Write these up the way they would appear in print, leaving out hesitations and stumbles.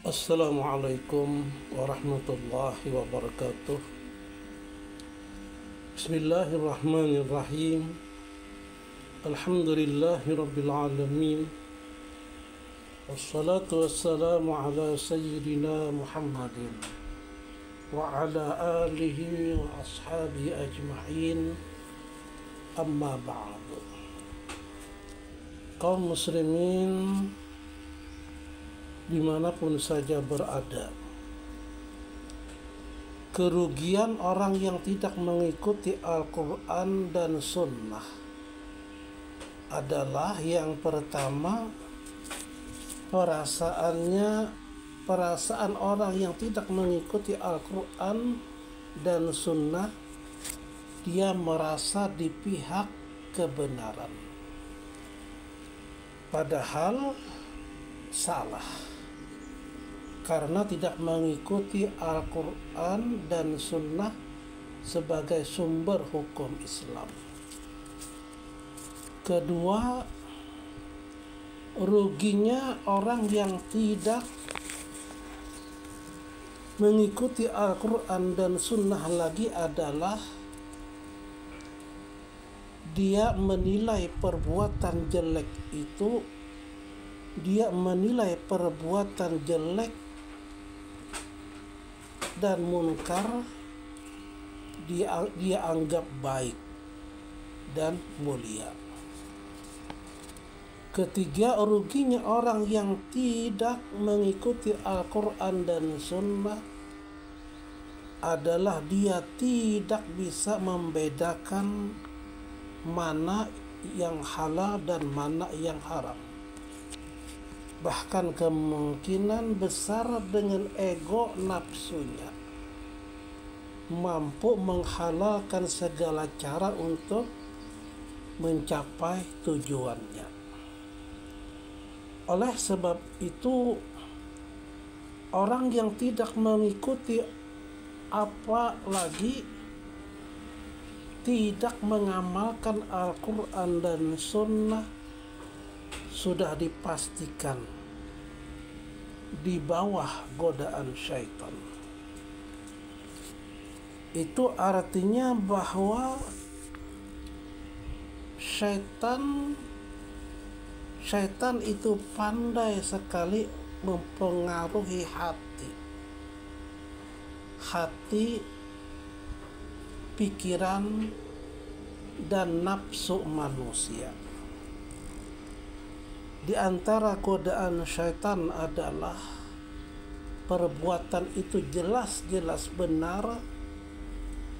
Assalamualaikum warahmatullahi wabarakatuh. Bismillahirrahmanirrahim. Alhamdulillahi rabbil alamin. Wassalatu wassalamu ala sayyidina Muhammadin wa ala alihi wa ashabihi ajma'in. Amma ba'du. Kaum muslimin dimanapun saja berada, kerugian orang yang tidak mengikuti Al-Quran dan Sunnah adalah yang pertama, perasaan orang yang tidak mengikuti Al-Quran dan Sunnah, dia merasa di pihak kebenaran, padahal salah. Karena tidak mengikuti Al-Quran dan Sunnah sebagai sumber hukum Islam. Kedua, ruginya orang yang tidak mengikuti Al-Quran dan Sunnah lagi adalah dia menilai perbuatan jelek itu, dia menilai perbuatan jelek dan munkar dia anggap baik dan mulia. Ketiga, ruginya orang yang tidak mengikuti Al-Quran dan Sunnah adalah dia tidak bisa membedakan mana yang halal dan mana yang haram. Bahkan kemungkinan besar dengan ego nafsunya mampu menghalalkan segala cara untuk mencapai tujuannya. Oleh sebab itu, orang yang tidak mengikuti, apalagi tidak mengamalkan Al-Quran dan Sunnah, sudah dipastikan di bawah godaan syaitan. Itu artinya bahwa syaitan itu pandai sekali mempengaruhi hati, pikiran, dan nafsu manusia. Di antara godaan syaitan adalah perbuatan itu jelas-jelas benar,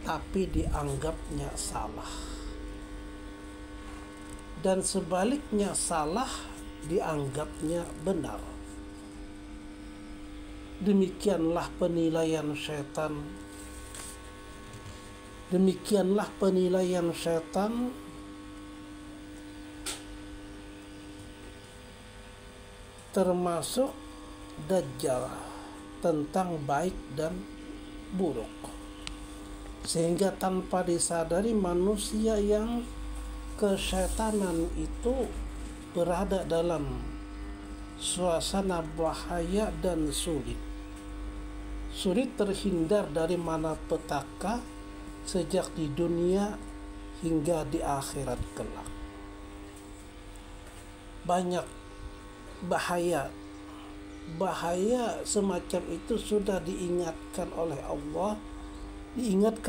tapi dianggapnya salah. Dan sebaliknya, salah dianggapnya benar. Demikianlah penilaian syaitan. Termasuk Dajjal tentang baik dan buruk, sehingga tanpa disadari manusia yang kesyaitanan itu berada dalam suasana bahaya dan sulit terhindar dari malapetaka sejak di dunia hingga di akhirat kelak. Banyak bahaya semacam itu sudah diingatkan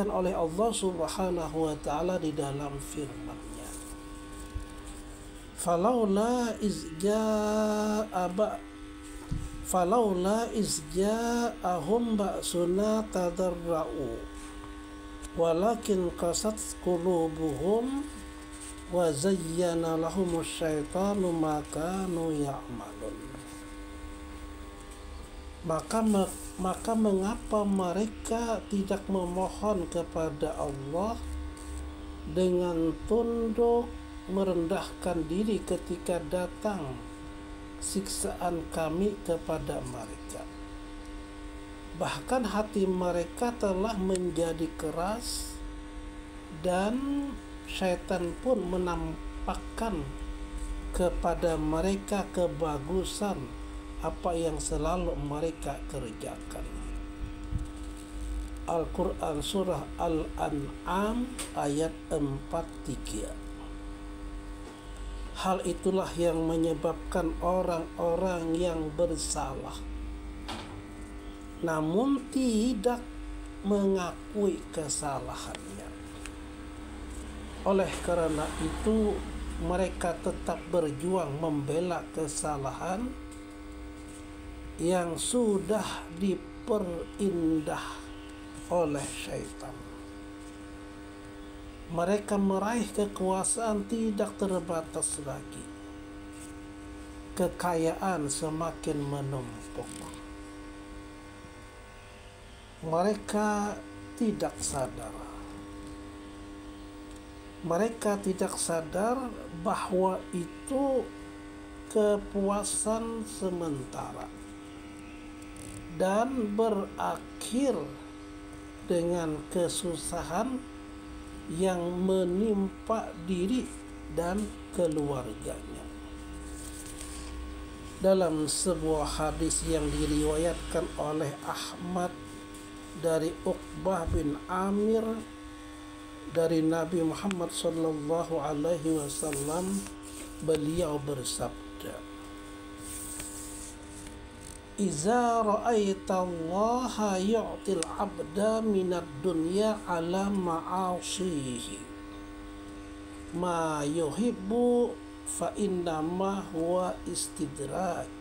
oleh Allah Subhanahu wa ta'ala di dalam firman-Nya. Falaula izja'ahum ba'suna tadarra'u walakin qasat qulubuhum wa zayyana lahumus syaitanu ma kanu ya'malun. Maka mengapa mereka tidak memohon kepada Allah dengan tunduk merendahkan diri ketika datang siksaan kami kepada mereka? Bahkan hati mereka telah menjadi keras dan syaitan pun menampakkan kepada mereka kebagusan apa yang selalu mereka kerjakan. Al-Quran Surah Al-An'am ayat 43. Hal itulah yang menyebabkan orang-orang yang bersalah namun tidak mengakui kesalahannya. Oleh karena itu mereka tetap berjuang membela kesalahan yang sudah diperindah oleh syaitan. Mereka meraih kekuasaan tidak terbatas lagi. Kekayaan semakin menumpuk. Mereka tidak sadar. Mereka tidak sadar bahwa itu kepuasan sementara dan berakhir dengan kesusahan yang menimpa diri dan keluarganya. Dalam sebuah hadis yang diriwayatkan oleh Ahmad dari Uqbah bin Amir dari Nabi Muhammad sallallahu alaihi wasallam, beliau bersabda, "Iza ra'aita Allah yu'til 'abda minad dunya 'ala ma'asihi ma yuhibbu fa inna ma huwa istidraj."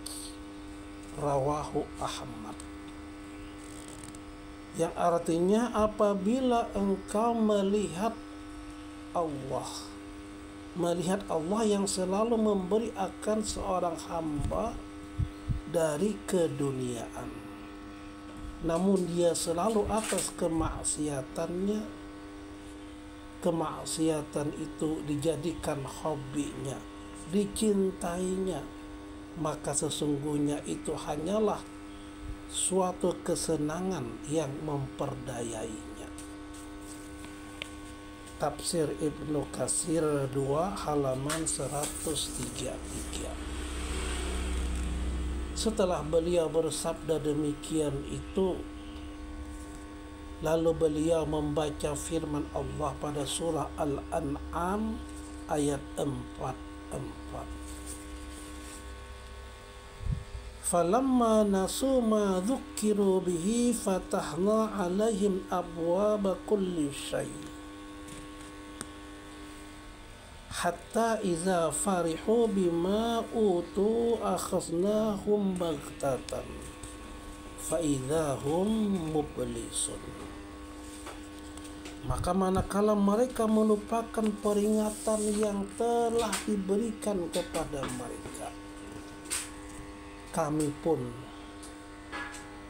Rawahu Ahmad. Yang artinya, apabila engkau melihat Allah yang selalu memberi akan seorang hamba dari keduniaan, namun dia selalu atas kemaksiatannya, kemaksiatan itu dijadikan hobinya, dicintainya, maka sesungguhnya itu hanyalah suatu kesenangan yang memperdayainya. Tafsir Ibnu Katsir 2 halaman 133. Setelah beliau bersabda demikian itu, lalu beliau membaca firman Allah pada surah Al-An'am ayat 44. Falamma nasu ma dzukkiru bihi fatahna 'alaihim abwaaba kulli syai' hatta idza farihu bima utu akhaznahum baghtatan fa idza hum mublisun. Maka manakala mereka melupakan peringatan yang telah diberikan kepada mereka, kami pun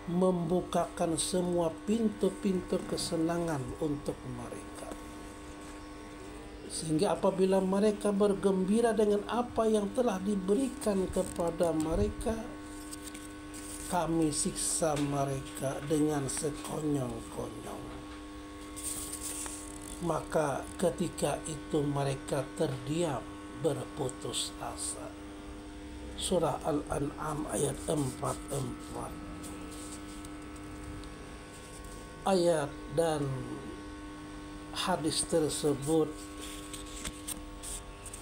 membukakan semua pintu-pintu kesenangan untuk mereka, sehingga apabila mereka bergembira dengan apa yang telah diberikan kepada mereka, kami siksa mereka dengan sekonyong-konyong. Maka ketika itu mereka terdiam berputus asa. Surah Al-An'am ayat 44. Ayat dan hadis tersebut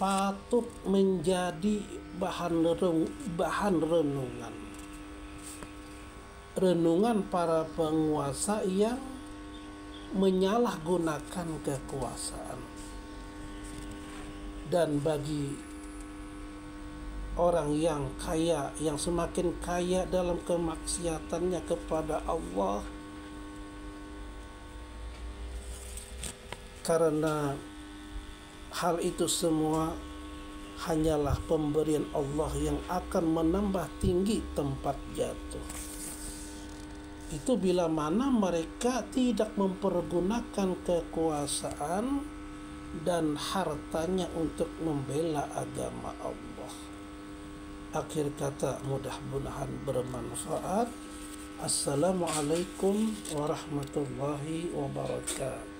patut menjadi bahan renungan para penguasa yang menyalahgunakan kekuasaan, dan bagi orang yang kaya, yang semakin kaya dalam kemaksiatannya kepada Allah, karena hal itu semua hanyalah pemberian Allah yang akan menambah tinggi tempat jatuh. Itu bila mana mereka tidak mempergunakan kekuasaan dan hartanya untuk membela agama Allah. Akhir kata, mudah-mudahan bermanfaat. Assalamualaikum warahmatullahi wabarakatuh.